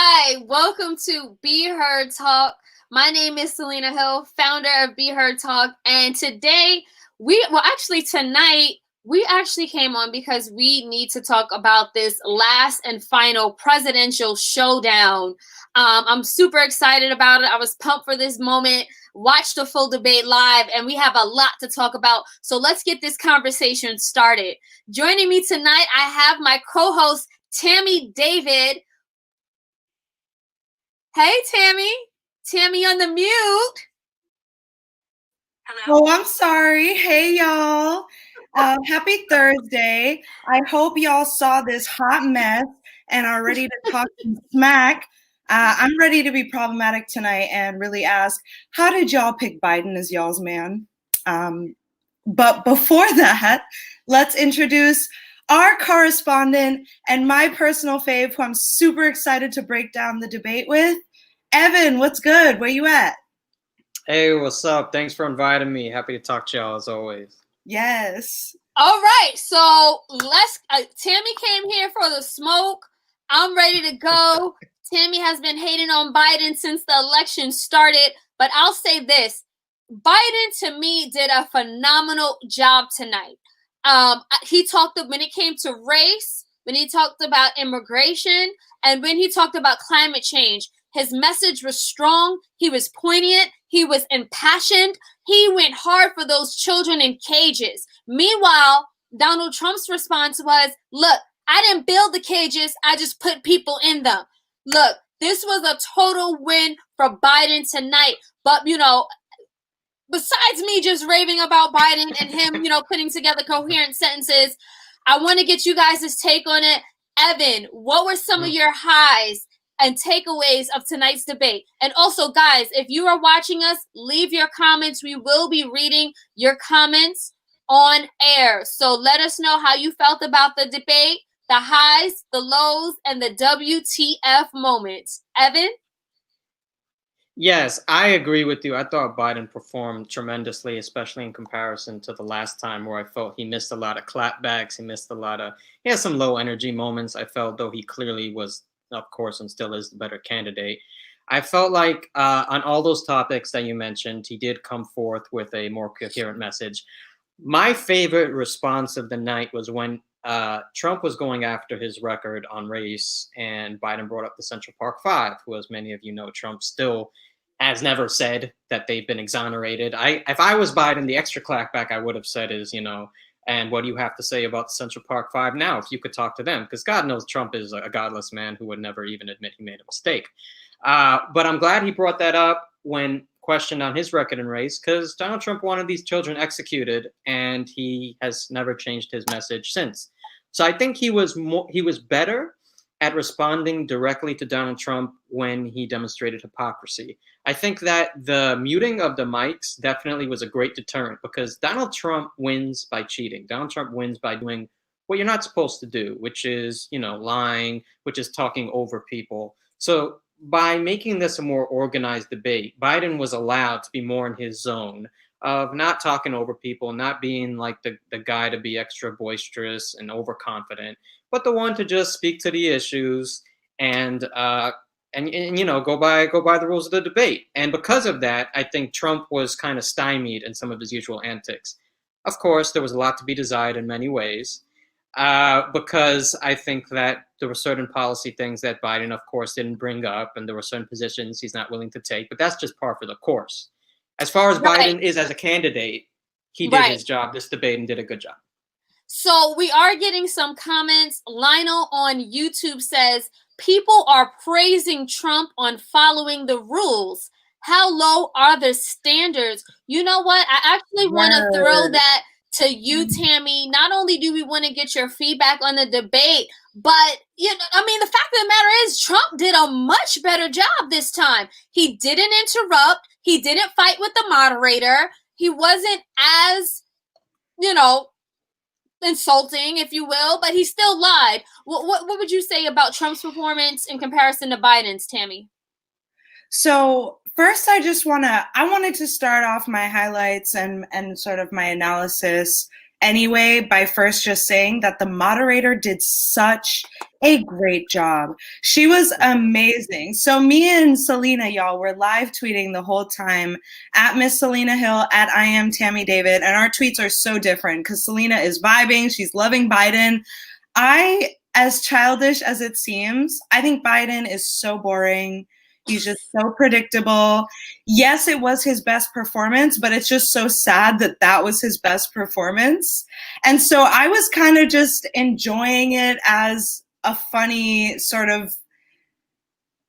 Hi, welcome to Be Heard Talk. My name is Selena Hill, founder of Be Heard Talk, and tonight, we actually came on because we need to talk about this last and final presidential showdown. I'm super excited about it. I was pumped for this moment. Watched the full debate live, and we have a lot to talk about. So let's get this conversation started. Joining me tonight, I have my co-host Tammy David. Hey, Tammy. Tammy on the mute. Hello. Oh, I'm sorry. Hey, y'all. Happy Thursday. I hope y'all saw this hot mess and are ready to talk some smack. I'm ready to be problematic tonight and really ask, how did y'all pick Biden as y'all's man? But before that, let's introduce our correspondent and my personal fave, who I'm super excited to break down the debate with. Evan, what's good? Where you at? Hey, what's up? Thanks for inviting me. Happy to talk to y'all as always. Yes. All right, so Tammy came here for the smoke. I'm ready to go. Tammy has been hating on Biden since the election started, but I'll say this. Biden, to me, did a phenomenal job tonight. He talked when it came to race, when he talked about immigration, and when he talked about climate change. His message was strong. He was poignant. He was impassioned. He went hard for those children in cages. Meanwhile, Donald Trump's response was, look, I didn't build the cages. I just put people in them. Look, this was a total win for Biden tonight. But, besides me just raving about Biden and him, putting together coherent sentences, I want to get you guys' take on it. Evan, what were some of your highs and takeaways of tonight's debate? And also, guys, if you are watching us, leave your comments. We will be reading your comments on air. So let us know how you felt about the debate, the highs, the lows, and the WTF moments. Evan? Yes, I agree with you. I thought Biden performed tremendously, especially in comparison to the last time where I felt he missed a lot of clapbacks. He had some low energy moments. I felt, though he clearly was, of course, and still is the better candidate. I felt like on all those topics that you mentioned, he did come forth with a more coherent message. My favorite response of the night was when Trump was going after his record on race, and Biden brought up the Central Park Five, who, as many of you know, Trump still has never said that they've been exonerated. If I was Biden, the extra clapback I would have said is, and what do you have to say about the Central Park Five now? If you could talk to them, because God knows Trump is a godless man who would never even admit he made a mistake. But I'm glad he brought that up when questioned on his record in race, because Donald Trump wanted these children executed, and he has never changed his message since. So I think he was better at responding directly to Donald Trump when he demonstrated hypocrisy. I think that the muting of the mics definitely was a great deterrent, because Donald Trump wins by cheating. Donald Trump wins by doing what you're not supposed to do, which is, lying, which is talking over people. So by making this a more organized debate, Biden was allowed to be more in his zone of not talking over people, not being like the guy to be extra boisterous and overconfident, but the one to just speak to the issues and go by the rules of the debate. And because of that, I think Trump was kind of stymied in some of his usual antics. Of course, there was a lot to be desired in many ways, because I think that there were certain policy things that Biden, of course, didn't bring up, and there were certain positions he's not willing to take, but that's just par for the course. As far as Biden is as a candidate, he did his job, this debate, and did a good job. So we are getting some comments. Lionel on YouTube says, people are praising Trump on following the rules. How low are the standards? You know what? I actually want to throw that to you, Tammy. Not only do we want to get your feedback on the debate, but, the fact of the matter is Trump did a much better job this time. He didn't interrupt. He didn't fight with the moderator. He wasn't as, insulting, if you will, but he still lied. What would you say about Trump's performance in comparison to Biden's, Tammy? So first, I wanted to start off my highlights and sort of my analysis anyway by first just saying that the moderator did such a great job. She was amazing. So me and Selena, y'all, were live tweeting the whole time at Miss Selena Hill, at I am Tammy David, and our tweets are so different because Selena is vibing. She's loving Biden. As childish as it seems, I think Biden is so boring. He's just so predictable. Yes, it was his best performance, but it's just so sad that that was his best performance. And so I was kind of just enjoying it as a funny sort of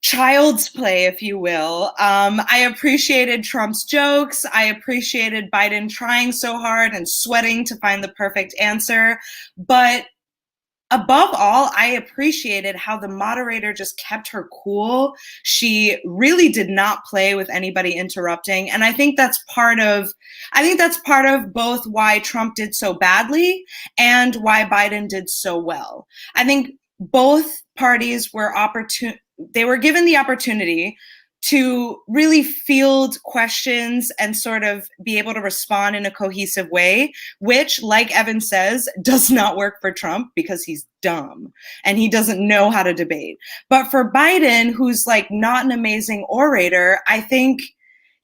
child's play, if you will. I appreciated Trump's jokes. I appreciated Biden trying so hard and sweating to find the perfect answer. But above all, I appreciated how the moderator just kept her cool. She really did not play with anybody interrupting. And I think that's part of both why Trump did so badly and why Biden did so well. I think both parties were given the opportunity to really field questions and sort of be able to respond in a cohesive way, which, like Evan says, does not work for Trump because he's dumb and he doesn't know how to debate. But for Biden, who's like not an amazing orator, I think,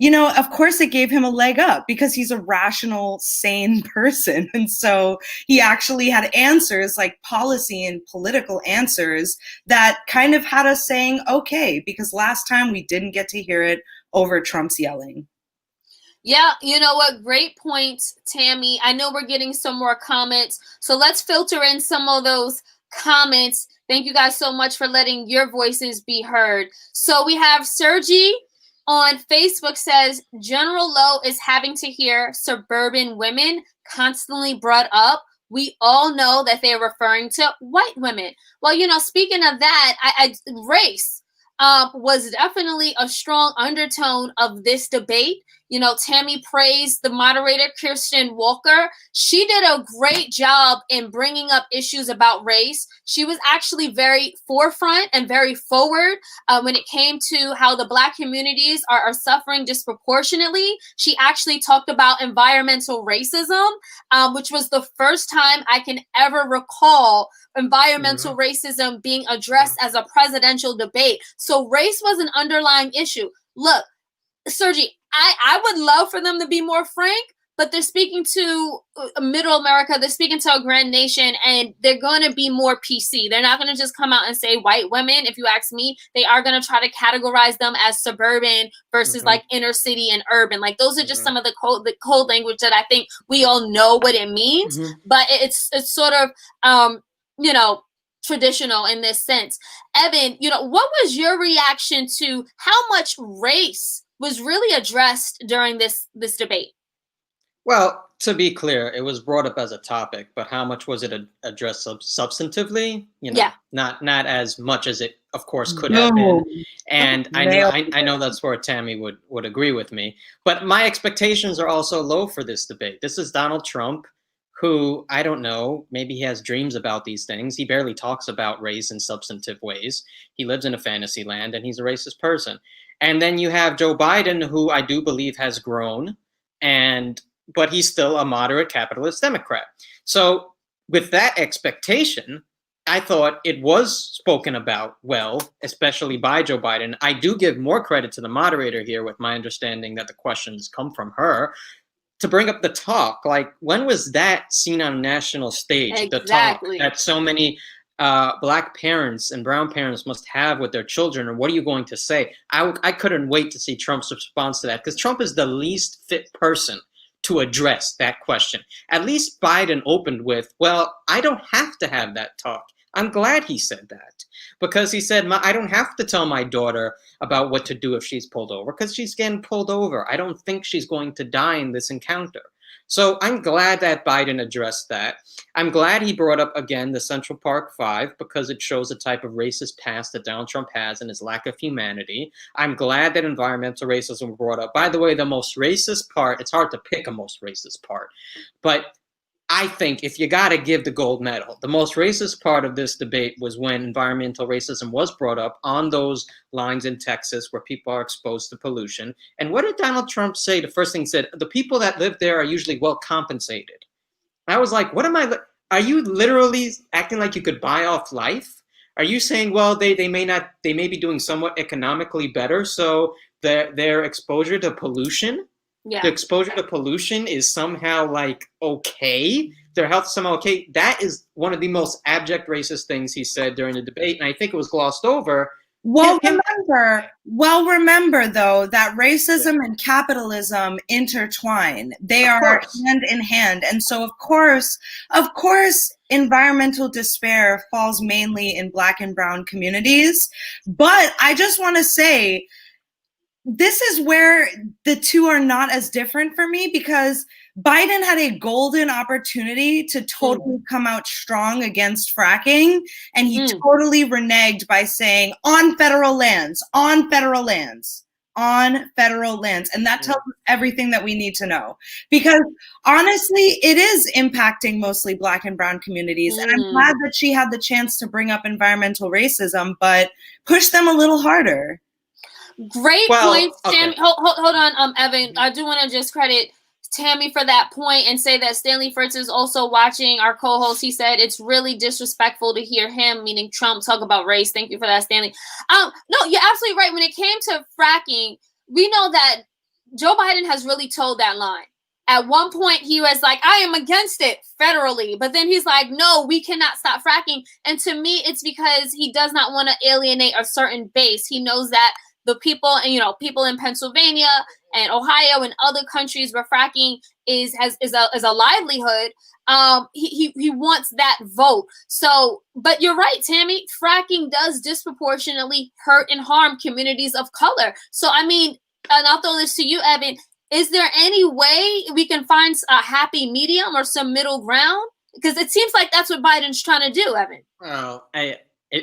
of course it gave him a leg up because he's a rational, sane person. And so he actually had answers, like policy and political answers, that kind of had us saying, okay, because last time we didn't get to hear it over Trump's yelling. Yeah, you know what? Great points, Tammy. I know we're getting some more comments, so let's filter in some of those comments. Thank you guys so much for letting your voices be heard. So we have Sergi on Facebook says, General Lowe is having to hear suburban women constantly brought up. We all know that they're referring to white women. Well, speaking of that, race was definitely a strong undertone of this debate. Tammy praised the moderator, Kirsten Walker. She did a great job in bringing up issues about race. She was actually very forefront and very forward when it came to how the Black communities are suffering disproportionately. She actually talked about environmental racism, which was the first time I can ever recall environmental racism being addressed as a presidential debate. So race was an underlying issue. Look, Sergi, I would love for them to be more frank, but they're speaking to middle America. They're speaking to a grand nation, and they're going to be more PC. They're not going to just come out and say white women. If you ask me, they are going to try to categorize them as suburban versus like inner city and urban. Like those are just some of the code language that I think we all know what it means, but it's sort of, traditional in this sense. Evan, what was your reaction to how much race was really addressed during this debate? Well, to be clear, it was brought up as a topic, but how much was it addressed substantively? Not as much as it, of course, could have been. And I know that's where Tammy would agree with me. But my expectations are also low for this debate. This is Donald Trump, who, I don't know, maybe he has dreams about these things. He barely talks about race in substantive ways. He lives in a fantasy land, and he's a racist person. And then you have Joe Biden, who I do believe has grown, but he's still a moderate capitalist Democrat. So with that expectation, I thought it was spoken about well, especially by Joe Biden. I do give more credit to the moderator here, with my understanding that the questions come from her, to bring up the talk. Like, when was that seen on a national stage? Exactly. The talk that so many Black parents and brown parents must have with their children, or what are you going to say? I couldn't wait to see Trump's response to that, because Trump is the least fit person to address that question. At least Biden opened with, well, I don't have to have that talk. I'm glad he said that, because he said, I don't have to tell my daughter about what to do if she's pulled over, because she's getting pulled over. I don't think she's going to die in this encounter. So I'm glad that Biden addressed that. I'm glad he brought up again the Central Park Five, because it shows the type of racist past that Donald Trump has and his lack of humanity. I'm glad that environmental racism was brought up. By the way, the most racist part, it's hard to pick a most racist part, but I think if you got to give the gold medal, the most racist part of this debate was when environmental racism was brought up on those lines in Texas where people are exposed to pollution. And what did Donald Trump say? The first thing he said, the people that live there are usually well compensated. I was like, what am I? Are you literally acting like you could buy off life? Are you saying, well, they may not, they may be doing somewhat economically better, so their exposure to pollution, Yeah. the exposure to pollution is somehow like okay, their health is somehow okay. That is one of the most abject racist things he said during the debate, and I think it was glossed over. Well, remember though that racism and capitalism intertwine. They are hand in hand, and so of course, environmental despair falls mainly in Black and brown communities. But I just want to say, this is where the two are not as different for me, because Biden had a golden opportunity to totally come out strong against fracking, and he totally reneged by saying on federal lands. And that tells us everything that we need to know, because honestly, it is impacting mostly Black and brown communities. And I'm glad that she had the chance to bring up environmental racism, but push them a little harder. Great point, Tammy. Hold on, Evan. I do want to just credit Tammy for that point and say that Stanley Fritz is also watching, our co-host. He said it's really disrespectful to hear him, meaning Trump, talk about race. Thank you for that, Stanley. No, you're absolutely right. When it came to fracking, we know that Joe Biden has really told that line. At one point, he was like, I am against it federally. But then he's like, no, we cannot stop fracking. And to me, it's because he does not want to alienate a certain base. He knows that the people, and people in Pennsylvania and Ohio and other countries where fracking is a livelihood, he wants that vote. So, but you're right, Tammy, fracking does disproportionately hurt and harm communities of color. So, I mean, and I'll throw this to you, Evan, is there any way we can find a happy medium or some middle ground? Because it seems like that's what Biden's trying to do, Evan. Well,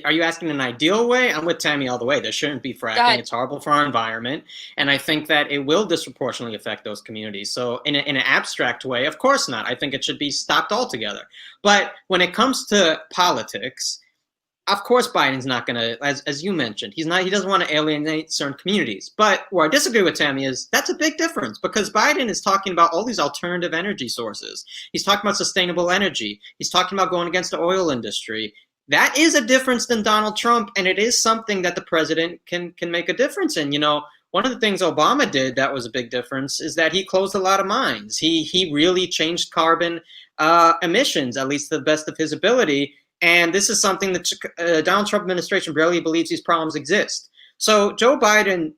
are you asking an ideal way? I'm with Tammy all the way. There shouldn't be fracking. It's horrible for our environment. And I think that it will disproportionately affect those communities. So in an abstract way, of course not. I think it should be stopped altogether. But when it comes to politics, of course Biden's not going to, as you mentioned, he doesn't want to alienate certain communities. But where I disagree with Tammy is that's a big difference, because Biden is talking about all these alternative energy sources. He's talking about sustainable energy. He's talking about going against the oil industry. That is a difference than Donald Trump, and it is something that the president can make a difference in. One of the things Obama did that was a big difference is that he closed a lot of mines. He really changed carbon emissions, at least to the best of his ability. And this is something that Donald Trump administration barely believes these problems exist. So Joe Biden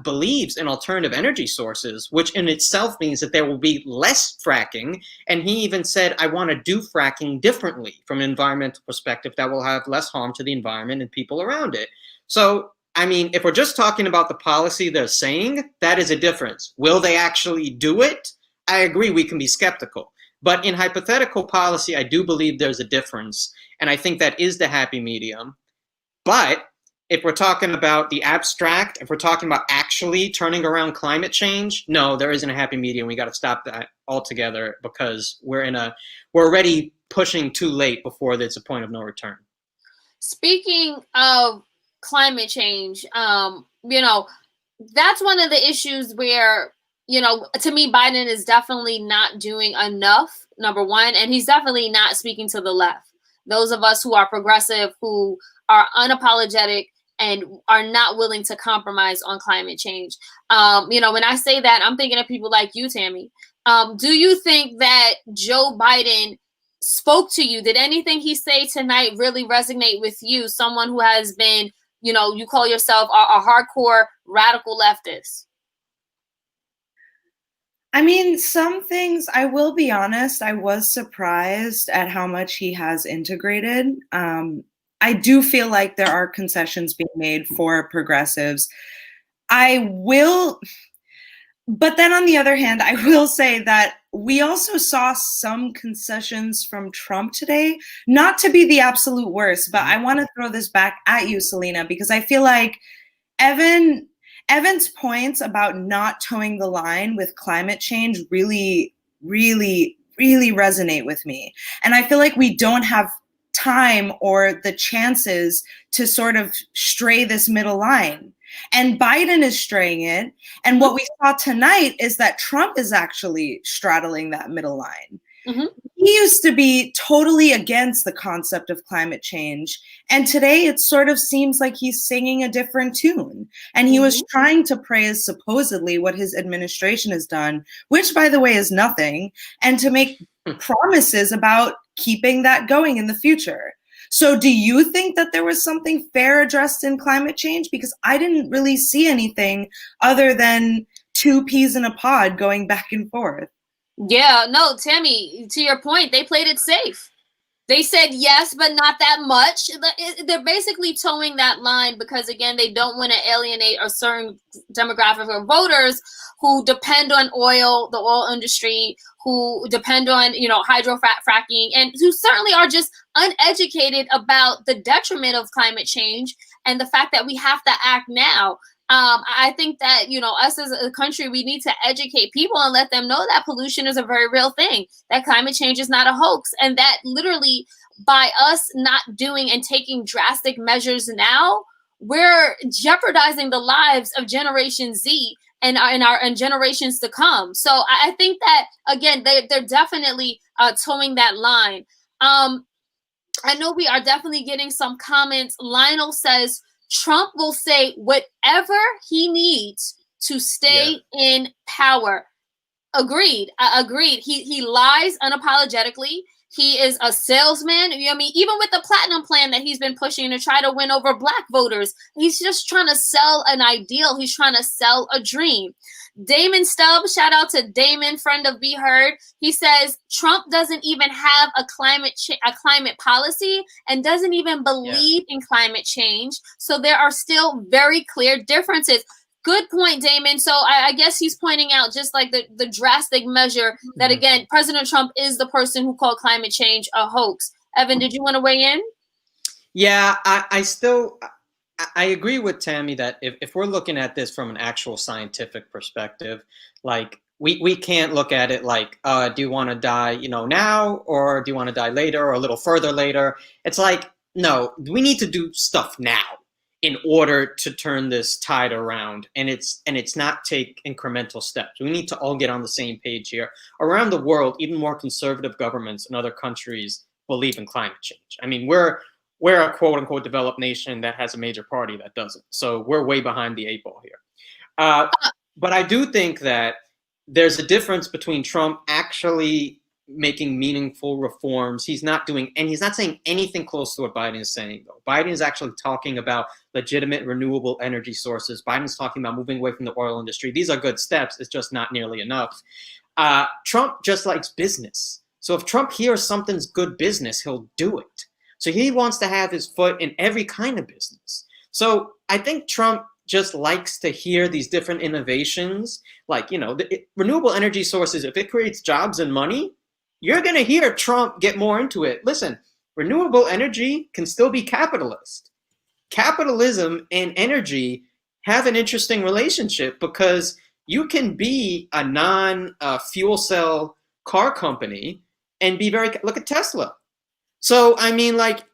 believes in alternative energy sources, which in itself means that there will be less fracking. And he even said, I want to do fracking differently from an environmental perspective that will have less harm to the environment and people around it. So, I mean, if we're just talking about the policy they're saying, that is a difference. Will they actually do it? I agree, we can be skeptical. But in hypothetical policy, I do believe there's a difference. And I think that is the happy medium. But if we're talking about the abstract, if we're talking about actually turning around climate change, no, there isn't a happy medium. We got to stop that altogether, because we're already pushing too late before there's a point of no return. Speaking of climate change, that's one of the issues where, to me, Biden is definitely not doing enough, number one, and he's definitely not speaking to the left. Those of us who are progressive, who are unapologetic, and are not willing to compromise on climate change. When I say that, I'm thinking of people like you, Tammy. Do you think that Joe Biden spoke to you? Did anything he say tonight really resonate with you? Someone who has been, you call yourself a hardcore radical leftist. I mean, some things, I will be honest, I was surprised at how much he has integrated. I do feel like there are concessions being made for progressives. But then on the other hand, I will say that we also saw some concessions from Trump today, not to be the absolute worst, but I want to throw this back at you, Selena, because I feel like Evan's points about not towing the line with climate change really, really, really resonate with me. And I feel like we don't have time or the chances to sort of stray this middle line. And Biden is straying it. And what we saw tonight is that Trump is actually straddling that middle line. Mm-hmm. he used to be totally against the concept of climate change. And today it sort of seems like he's singing a different tune. And he was trying to praise supposedly what his administration has done, which, by the way, is nothing, and to make promises about keeping that going in the future. So do you think that there was something fair addressed in climate change? Because I didn't really see anything other than two peas in a pod going back and forth. Yeah, no, Tammy, to your point, they played it safe. They said yes, but not that much. They're basically towing that line because, again, they don't want to alienate a certain demographic of voters who depend on oil, the oil industry, who depend on, hydrofracking, and who certainly are just uneducated about the detriment of climate change and the fact that we have to act now. I think that, us as a country, we need to educate people and let them know that pollution is a very real thing, that climate change is not a hoax, and that literally by us not doing and taking drastic measures now, we're jeopardizing the lives of Generation Z and generations to come. So I think that, again, they're definitely towing that line. I know we are definitely getting some comments. Lionel says, Trump will say whatever he needs to stay in power. Agreed. Agreed. He lies unapologetically. He is a salesman. I mean, even with the platinum plan that he's been pushing to try to win over Black voters, he's just trying to sell an ideal. He's trying to sell a dream. Damon Stubbs, shout out to Damon, friend of Be Heard. He says Trump doesn't even have a climate policy and doesn't even believe in climate change. So there are still very clear differences. Good point, Damon. So I guess he's pointing out just like the drastic measure that, again, President Trump is the person who called climate change a hoax. Evan, did you want to weigh in? Yeah, I agree with Tammy that if we're looking at this from an actual scientific perspective, like we can't look at it like, do you want to die, now, or do you want to die later or a little further later? It's like, no, we need to do stuff now in order to turn this tide around, and it's not take incremental steps. We need to all get on the same page here. Around the world, even more conservative governments in other countries believe in climate change. I mean, we're a quote unquote developed nation that has a major party that doesn't. So we're way behind the 8 ball here. But I do think that there's a difference between Trump actually making meaningful reforms. He's not saying anything close to what Biden is saying, though. Biden is actually talking about legitimate renewable energy sources. Biden's talking about moving away from the oil industry. These are good steps. It's just not nearly enough. Trump just likes business. So if Trump hears something's good business, he'll do it. So he wants to have his foot in every kind of business. So I think Trump just likes to hear these different innovations, like, renewable energy sources. If it creates jobs and money, you're going to hear Trump get more into it. Listen, renewable energy can still be capitalist. Capitalism and energy have an interesting relationship because you can be a non-fuel cell car company and be look at Tesla. So, I mean, like,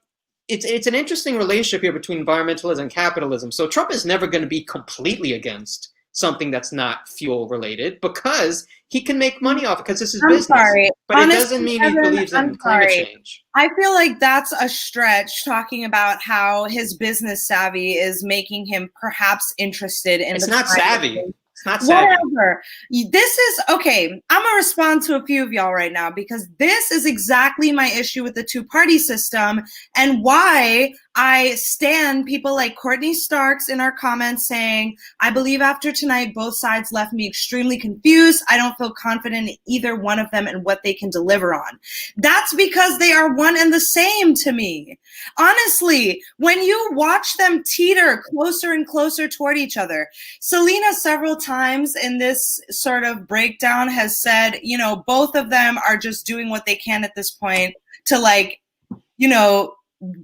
it's an interesting relationship here between environmentalism and capitalism. So Trump is never going to be completely against something that's not fuel related because he can make money off it because this is business. Sorry. But Honestly, it doesn't mean he believes in climate change. I feel like that's a stretch, talking about how his business savvy is making him perhaps interested in It's not savvy. Change. It's not savvy. Whatever. This is okay. I'm gonna respond to a few of y'all right now because this is exactly my issue with the two-party system and why I stand people like Courtney Starks in our comments saying, I believe after tonight, both sides left me extremely confused. I don't feel confident in either one of them and what they can deliver on. That's because they are one and the same to me. Honestly, when you watch them teeter closer and closer toward each other, Selena several times in this sort of breakdown has said, both of them are just doing what they can at this point to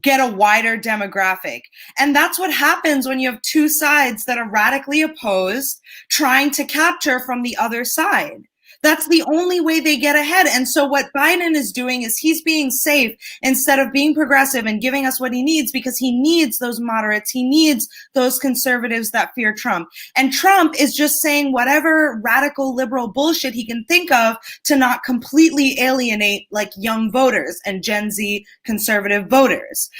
get a wider demographic. And that's what happens when you have two sides that are radically opposed trying to capture from the other side. That's the only way they get ahead. And so what Biden is doing is he's being safe instead of being progressive and giving us what he needs, because he needs those moderates. He needs those conservatives that fear Trump. And Trump is just saying whatever radical liberal bullshit he can think of to not completely alienate like young voters and Gen Z conservative voters.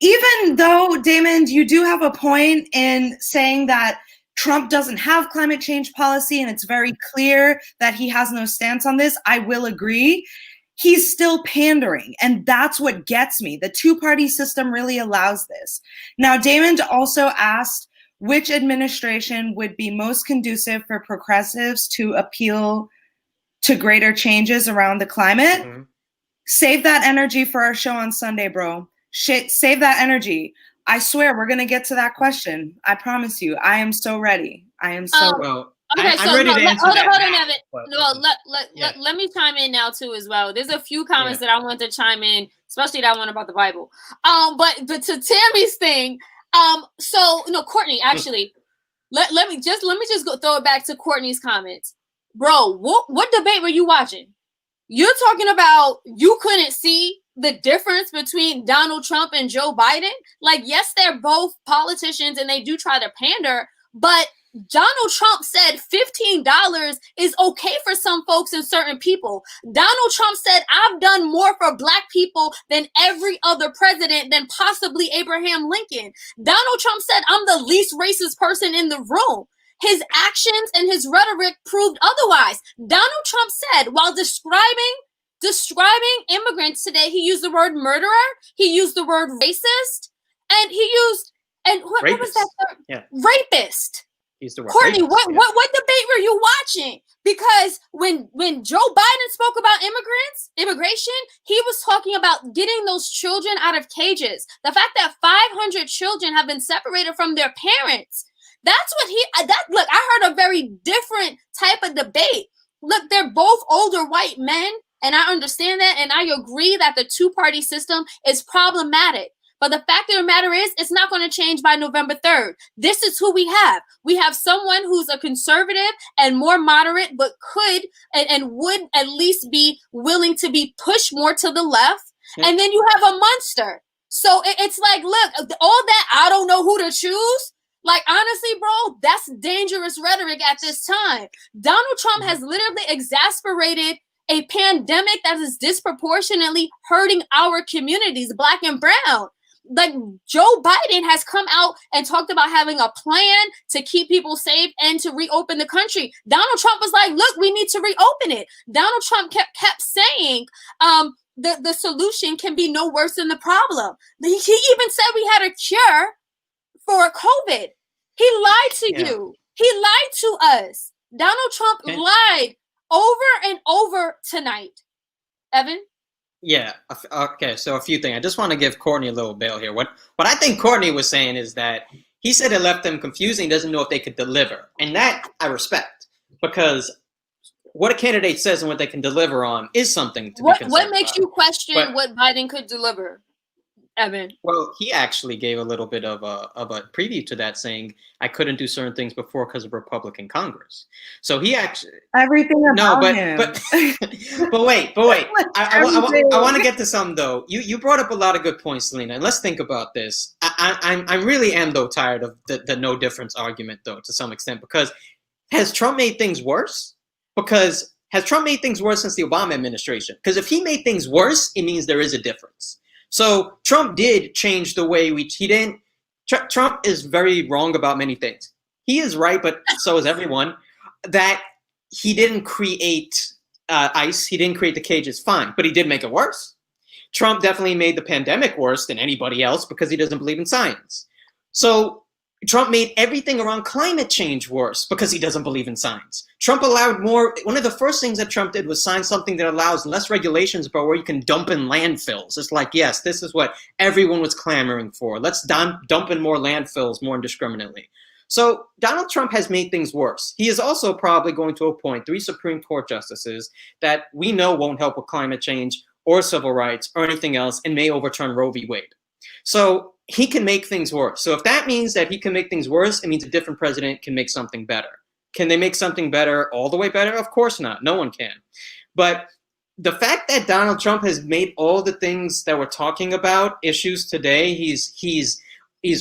Even though, Damon, you do have a point in saying that Trump doesn't have climate change policy and it's very clear that he has no stance on this, I will agree. He's still pandering, and that's what gets me. The two-party system really allows this. Now, Damon also asked which administration would be most conducive for progressives to appeal to greater changes around the climate. Mm-hmm. Save that energy for our show on Sunday, bro. Save that energy. I swear we're going to get to that question. I promise you. I am so ready. I am so well. Okay, I'm ready to answer that. Hold on, Evan. Let me chime in now too as well. There's a few comments that I want to chime in, especially that one about the Bible. But to Tammy's thing, Courtney, actually, let me just go throw it back to Courtney's comments. Bro, what debate were you watching? You're talking about you couldn't see the difference between Donald Trump and Joe Biden? Like, yes, they're both politicians and they do try to pander, but Donald Trump said $15 is okay for some folks and certain people. Donald Trump said, I've done more for Black people than every other president, than possibly Abraham Lincoln. Donald Trump said, I'm the least racist person in the room. His actions and his rhetoric proved otherwise. Donald Trump said, while describing immigrants today, he used the word murderer, he used the word racist, and he used, what was that word? Yeah. Rapist. Courtney, what debate were you watching? Because when Joe Biden spoke about immigration, he was talking about getting those children out of cages. The fact that 500 children have been separated from their parents. That's what look, I heard a very different type of debate. Look, they're both older white men, and I understand that, and I agree that the two-party system is problematic. But the fact of the matter is, it's not going to change by November 3rd. This is who we have. We have someone who's a conservative and more moderate, but could and would at least be willing to be pushed more to the left. Yeah. And then you have a monster. So it's like, look, all that, I don't know who to choose. Like, honestly, bro, that's dangerous rhetoric at this time. Donald Trump has literally exasperated a pandemic that is disproportionately hurting our communities, Black and brown. Like, Joe Biden has come out and talked about having a plan to keep people safe and to reopen the country. Donald Trump was like, look, we need to reopen it. Donald Trump kept saying the solution can be no worse than the problem. He even said we had a cure for COVID. He lied to you. He lied to us. Donald Trump lied over and over tonight. Evan? Yeah. Okay. So a few things. I just want to give Courtney a little bail here. What I think Courtney was saying is that he said it left them confused and he doesn't know if they could deliver. And that I respect, because what a candidate says and what they can deliver on is something to be concerned What makes about. you question what Biden could deliver, Evan? Well, he actually gave a little bit of a preview to that, saying I couldn't do certain things before because of Republican Congress. So he actually everything about him. But wait. I want to get to something though. You brought up a lot of good points, Selena, and let's think about this. I really am though tired of the no difference argument though to some extent, because has Trump made things worse? Has Trump made things worse since the Obama administration? Because if he made things worse, it means there is a difference. So Trump did change the way he didn't. Trump is very wrong about many things. He is right, but so is everyone, that he didn't create ICE. He didn't create the cages, fine, but he did make it worse. Trump definitely made the pandemic worse than anybody else because he doesn't believe in science. So Trump made everything around climate change worse because he doesn't believe in science. Trump allowed more. One of the first things that Trump did was sign something that allows less regulations about where you can dump in landfills. It's like, yes, this is what everyone was clamoring for. Let's dump in more landfills more indiscriminately. So Donald Trump has made things worse. He is also probably going to appoint 3 Supreme Court justices that we know won't help with climate change or civil rights or anything else, and may overturn Roe v. Wade. So he can make things worse. So if that means that he can make things worse, it means a different president can make something better. Can they make something better all the way better? Of course not. No one can. But the fact that Donald Trump has made all the things that we're talking about issues today, he's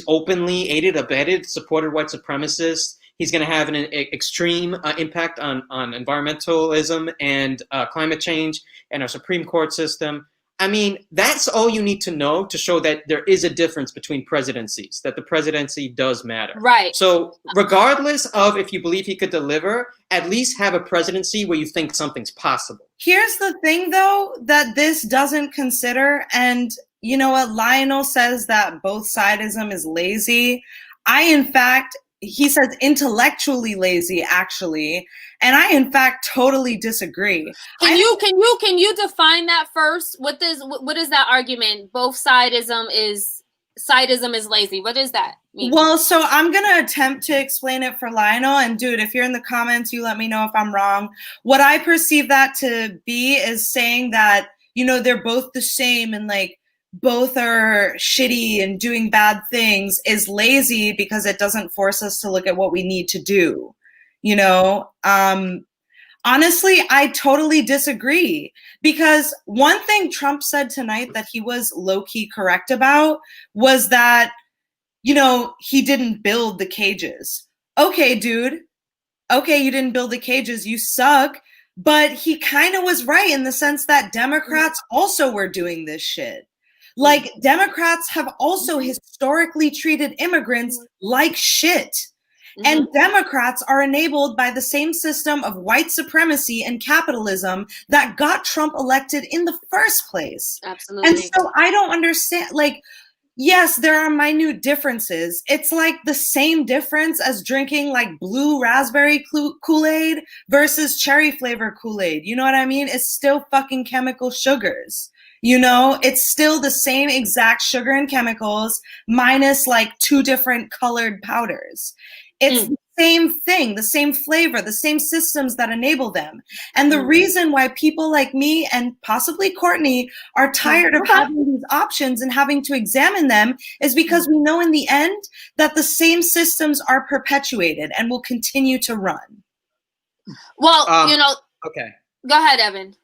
openly aided, abetted, supported white supremacists. He's going to have an extreme impact on environmentalism and climate change and our Supreme Court system. I mean, that's all you need to know to show that there is a difference between presidencies, that the presidency does matter. Right. So regardless of if you believe he could deliver, at least have a presidency where you think something's possible. Here's the thing, though, that this doesn't consider. And you know what? Lionel says that both sidism is lazy. He says intellectually lazy, actually. And I, in fact, totally disagree. Can you define that first? What is that argument? Both sidism is lazy. What does that mean? Well, so I'm going to attempt to explain it for Lionel. And dude, if you're in the comments, you let me know if I'm wrong. What I perceive that to be is saying that, you know, they're both the same and like both are shitty and doing bad things is lazy because it doesn't force us to look at what we need to do. You know, honestly, I totally disagree, because one thing Trump said tonight that he was low-key correct about was that, you know, he didn't build the cages. Okay, dude. Okay, you didn't build the cages. You suck. But he kind of was right in the sense that Democrats also were doing this shit. Like, Democrats have also historically treated immigrants like shit. And Democrats are enabled by the same system of white supremacy and capitalism that got Trump elected in the first place. Absolutely. And so I don't understand, like, yes, there are minute differences. It's like the same difference as drinking like blue raspberry Kool-Aid versus cherry flavor Kool-Aid. You know what I mean? It's still fucking chemical sugars. You know, it's still the same exact sugar and chemicals minus like 2 different colored powders. It's the same thing, the same flavor, the same systems that enable them. And the reason why people like me and possibly Courtney are tired of having these options and having to examine them is because we know in the end that the same systems are perpetuated and will continue to run. Well, you know. Okay. Go ahead, Evan.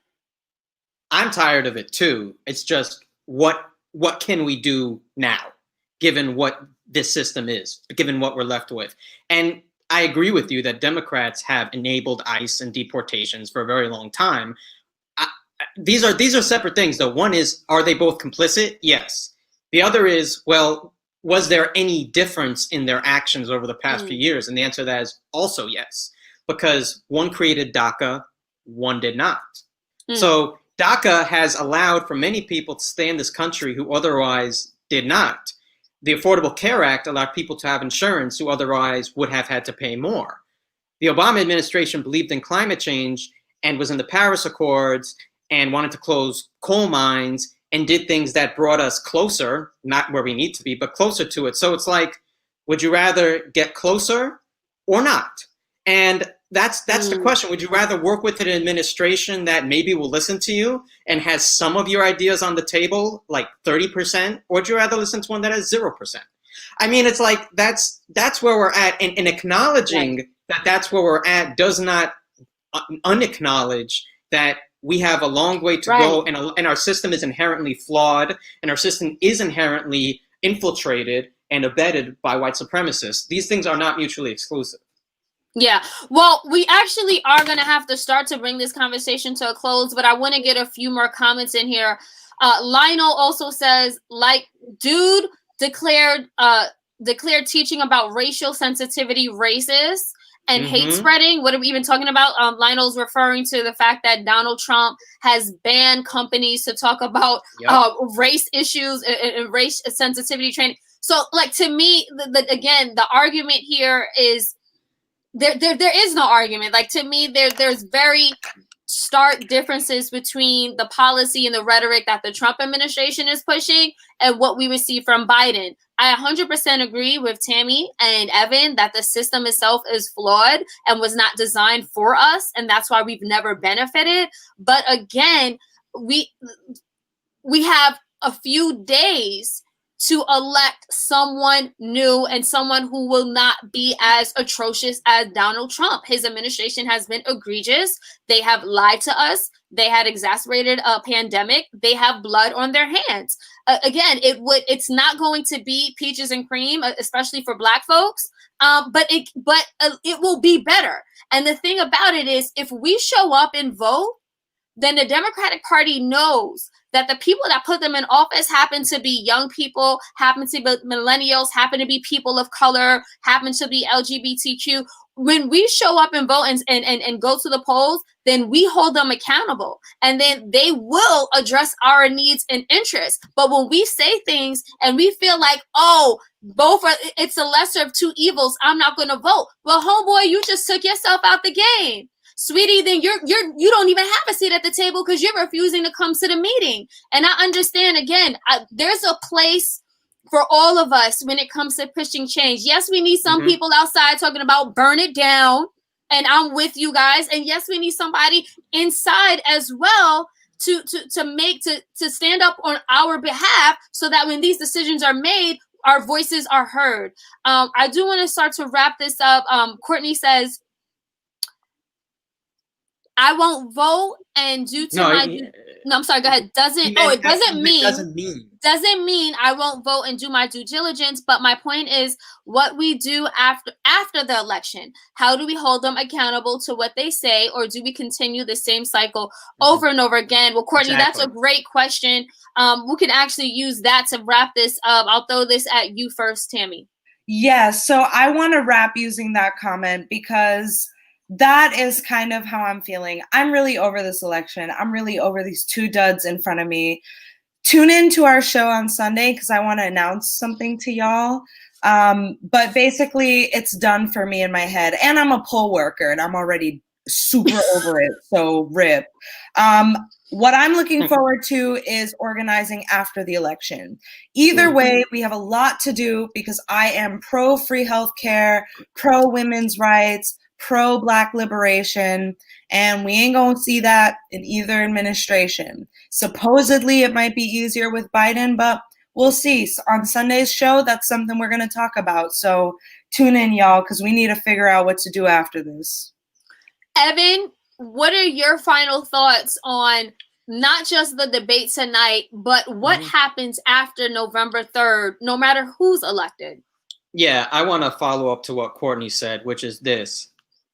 I'm tired of it too. It's just what can we do now, given what this system is, given what we're left with. And I agree with you that Democrats have enabled ICE and deportations for a very long time. These are separate things, though. One is, are they both complicit? Yes. The other is, well, was there any difference in their actions over the past few years? And the answer to that is also yes, because one created DACA, one did not. So DACA has allowed for many people to stay in this country who otherwise did not. The Affordable Care Act allowed people to have insurance who otherwise would have had to pay more. The Obama administration believed in climate change and was in the Paris Accords and wanted to close coal mines and did things that brought us closer, not where we need to be, but closer to it. So it's like, would you rather get closer or not? And that's the question. Would you rather work with an administration that maybe will listen to you and has some of your ideas on the table, like 30%, or would you rather listen to one that has 0%? I mean, it's like that's where we're at, and acknowledging that that's where we're at does not unacknowledge that we have a long way to go, and our system is inherently flawed, and our system is inherently infiltrated and abetted by white supremacists. These things are not mutually exclusive. Yeah, well, we actually are going to have to start to bring this conversation to a close, but I want to get a few more comments in here. Lionel also says, like, dude declared teaching about racial sensitivity racist and hate spreading. What are we even talking about? Lionel's referring to the fact that Donald Trump has banned companies to talk about race issues and race sensitivity training. So, like, to me, again, the argument here is there is no argument. Like, to me, there's very stark differences between the policy and the rhetoric that the Trump administration is pushing and what we receive from Biden. I 100% agree with Tammy and Evan that the system itself is flawed and was not designed for us, and that's why we've never benefited. But again, we have a few days to elect someone new and someone who will not be as atrocious as Donald Trump. His administration has been egregious. They have lied to us. They had exacerbated a pandemic. They have blood on their hands. Again, it's not going to be peaches and cream, especially for Black folks. But it will be better. And the thing about it is, if we show up and vote, then the Democratic Party knows that the people that put them in office happen to be young people, happen to be millennials, happen to be people of color, happen to be LGBTQ. When we show up and vote and go to the polls, then we hold them accountable. And then they will address our needs and interests. But when we say things and we feel like, oh, it's a lesser of two evils, I'm not going to vote. Well, homeboy, you just took yourself out the game. Sweetie, then you don't even have a seat at the table because you're refusing to come to the meeting. And I understand, again, there's a place for all of us when it comes to pushing change. Yes, we need some people outside talking about burn it down, and I'm with you guys. And yes, we need somebody inside as well to stand up on our behalf so that when these decisions are made, our voices are heard. I do want to start to wrap this up. Courtney says, I won't vote and due to I'm sorry, go ahead. It doesn't mean I won't vote and do my due diligence, but my point is what we do after the election. How do we hold them accountable to what they say, or do we continue the same cycle over and over again? Well, Courtney, That's a great question. We can actually use that to wrap this up. I'll throw this at you first, Tammy. Yes, so I want to wrap using that comment because that is kind of how I'm feeling. I'm really over this election. I'm really over these two duds in front of me. Tune in to our show on Sunday because I want to announce something to y'all. But basically, it's done for me in my head. And I'm a poll worker, and I'm already super over it. So rip. What I'm looking forward to is organizing after the election. Either way, we have a lot to do because I am pro-free healthcare, pro-women's rights, pro-Black liberation, and we ain't gonna see that in either administration. Supposedly, it might be easier with Biden, but we'll see. So on Sunday's show, that's something we're gonna talk about. So tune in, y'all, because we need to figure out what to do after this. Evan, what are your final thoughts on not just the debate tonight, but what happens after November 3rd, no matter who's elected? Yeah, I want to follow up to what Courtney said, which is this.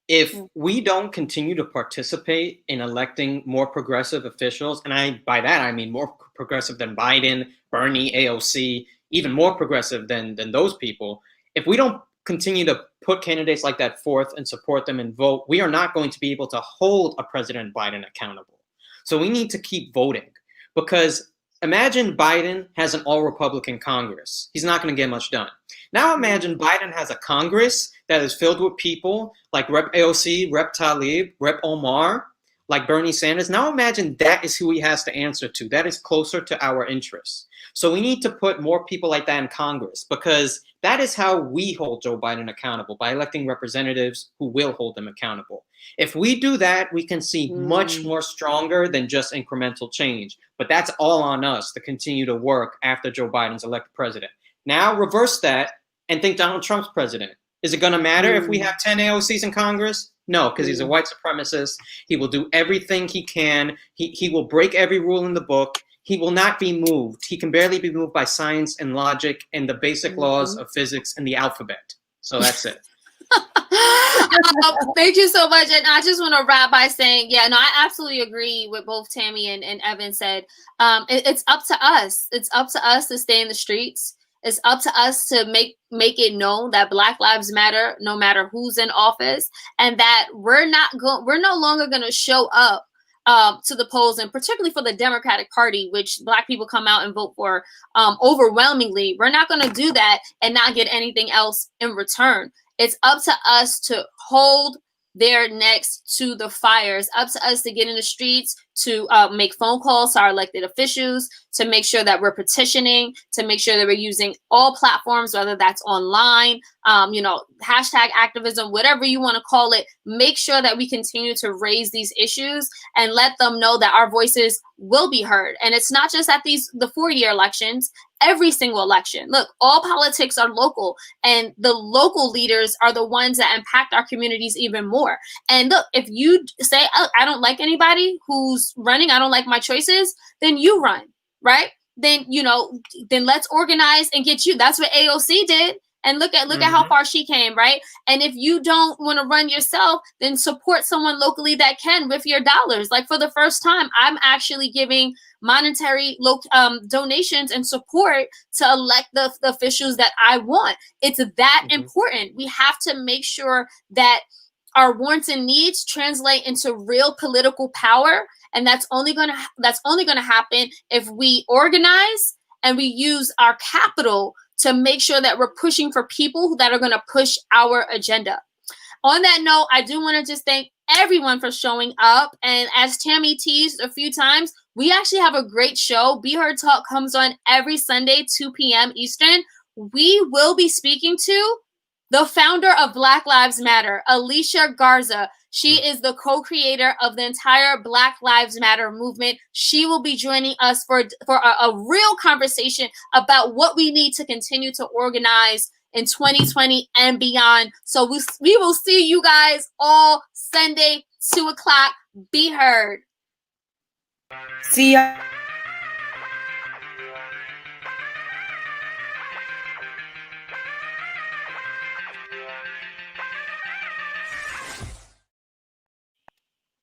If we don't continue to participate in electing more progressive officials, and by that I mean more progressive than Biden, Bernie, AOC, even more progressive than those people, if we don't continue to put candidates like that forth and support them and vote, we are not going to be able to hold a President Biden accountable. So we need to keep voting, because imagine Biden has an all-Republican Congress. He's not going to get much done. Now imagine Biden has a Congress that is filled with people like Rep. AOC, Rep. Tlaib, Rep. Omar, like Bernie Sanders. Now imagine that is who he has to answer to. That is closer to our interests. So we need to put more people like that in Congress, because that is how we hold Joe Biden accountable, by electing representatives who will hold them accountable. If we do that, we can see much more stronger than just incremental change. But that's all on us to continue to work after Joe Biden's elected president. Now reverse that and think Donald Trump's president. Is it going to matter if we have 10 AOCs in Congress? No, because he's a white supremacist. He will do everything he can. He will break every rule in the book. He will not be moved. He can barely be moved by science and logic and the basic laws of physics and the alphabet. So that's it. Thank you so much. And I just want to wrap by saying, I absolutely agree with both Tammy and Evan said. It's up to us. It's up to us to stay in the streets. It's up to us to make it known that Black Lives Matter, no matter who's in office, and that we're no longer going to show up to the polls, and particularly for the Democratic Party, which Black people come out and vote for overwhelmingly. We're not going to do that and not get anything else in return. It's up to us to hold their necks to the fire. It's up to us to get in the streets, to make phone calls to our elected officials, to make sure that we're petitioning, to make sure that we're using all platforms, whether that's online, hashtag activism, whatever you want to call it. Make sure that we continue to raise these issues and let them know that our voices will be heard. And it's not just at the 4-year elections, every single election. Look, all politics are local, and the local leaders are the ones that impact our communities even more. And look, if you say, oh, I don't like anybody who's running, I don't like my choices, then you run, right? Then, then let's organize and get you. That's what AOC did. And look at how far she came, right? And if you don't want to run yourself, then support someone locally that can with your dollars. Like, for the first time, I'm actually giving monetary donations and support to elect the officials that I want. It's that important. We have to make sure that our wants and needs translate into real political power, and that's only going to happen if we organize and we use our capital to make sure that we're pushing for people that are going to push our agenda. On that note, I do want to just thank everyone for showing up. And as Tammy teased a few times, we actually have a great show. Be Heard Talk comes on every Sunday, 2 p.m. Eastern. We will be speaking to the founder of Black Lives Matter, Alicia Garza. She is the co-creator of the entire Black Lives Matter movement. She will be joining us for a real conversation about what we need to continue to organize in 2020 and beyond. So we will see you guys all Sunday, 2 o'clock. Be heard. See ya.